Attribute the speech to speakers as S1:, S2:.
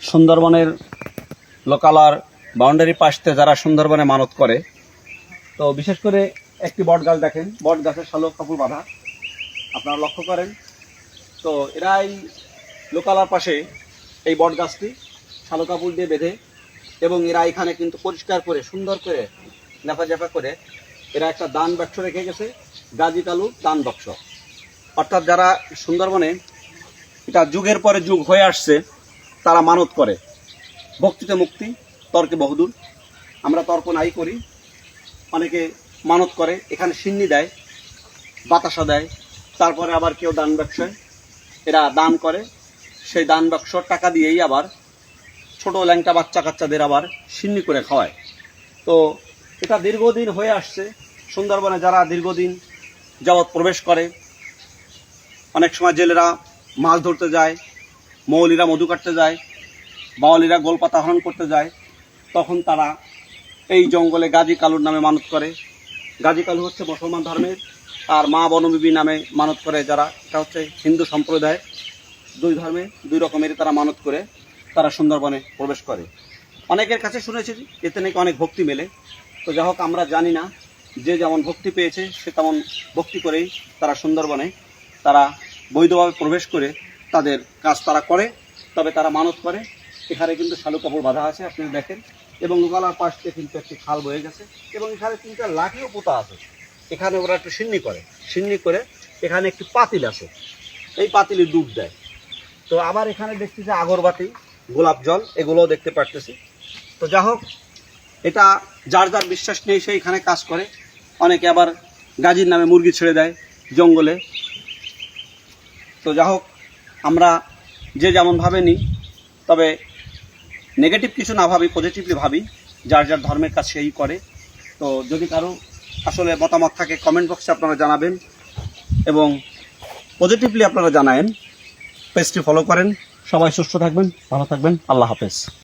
S1: সুন্দরবনের লোকালয়ের বাউন্ডারি পাশতে যারা সুন্দরবনে মানত করে, তো বিশেষ করে একটি বট গাছ দেখেন, বট গাছের শালক কাপড় বাঁধা আপনারা লক্ষ্য করেন। তো এরা এই লোকালয়ের পাশে এই বট গাছটি শালক কাপড় দিয়ে বেঁধে, এবং এরা এখানে কিন্তু পরিষ্কার করে সুন্দর করে লেফাজেফা করে এরা একটা দান বাক্স রেখে গেছে, গাজী কালুর দান বাক্স। অর্থাৎ যারা সুন্দরবনে এটা যুগের পরে যুগ হয়ে আসছে, তারা মানত করে ভক্তিতে মুক্তি, তর্কে বহুদূর। আমরা তর্ক নাই করি, অনেকে মানত করে, এখানে সিন্নি দেয়, বাতাসা দেয়, তারপরে আবার কেউ দান বাক্সে এরা দান করে, সেই দান বাক্স টাকা দিয়েই আবার ছোট ল্যাংটা বাচ্চা কাচ্চাদের আবার সিন্নি করে খাওয়ায়। তো এটা দীর্ঘদিন হয়ে আসছে। সুন্দরবনে যারা দীর্ঘদিন যাবৎ প্রবেশ করে, অনেক সময় জেলেরা মাছ ধরতে যায়, মৌলিরা মধু কাটতে যায়, বাওয়ালিরা গোলপাতা হরণ করতে যায়, তখন তারা এই জঙ্গলে গাজী কালুর নামে মানত করে। গাজী কালু হচ্ছে মুসলমান ধর্মের, আর মা বনবিবি নামে মানত করে যারা, এটা হচ্ছে হিন্দু সম্প্রদায়। দুই ধর্মে দুই রকমেরই তারা মানত করে তারা সুন্দরবনে প্রবেশ করে। অনেকের কাছে শুনেছি এতে নাকি অনেক ভক্তি মেলে। তো যাই হোক, আমরা জানি না, যে যেমন ভক্তি পেয়েছে সে তেমন ভক্তি করেই তারা সুন্দরবনে তারা বৈধভাবে প্রবেশ করে তাদের কাজ তারা করে। তবে তারা মানত করে। এখানে কিন্তু শালু কাপড় বাঁধা আছে, আপনি দেখেন, এবং লোকালার পাশ দিয়ে কিন্তু একটি খাল বয়ে গেছে, এবং এখানে তিনটা লাঠিও পোতা আছে। এখানে ওরা একটু সিন্নি করে, সিন্নি করে এখানে একটি পাতিল আছে, এই পাতিলে দুধ দেয়। তো আবার এখানে দেখছি যে আগরবাতি, গোলাপ জল, এগুলোও দেখতে পারতেছি। তো যা হোক, এটা যার যার বিশ্বাস নেই সে এখানে কাজ করে। অনেকে আবার গাজীর নামে মুরগি ছেড়ে দেয় জঙ্গলে। তো যা হোক, আমরা যে যেমনভাবে নিই, তবে নেগেটিভ কিছু না ভাবি, পজিটিভলি ভাবি, যার যার ধর্মের কাজ সেই করে। তো যদি কারো আসলে মতামত থাকে কমেন্ট বক্সে আপনারা জানাবেন, এবং পজিটিভলি আপনারা জানায়েন। পেজটি ফলো করেন। সবাই সুস্থ থাকবেন, ভালো থাকবেন। আল্লাহ হাফেজ।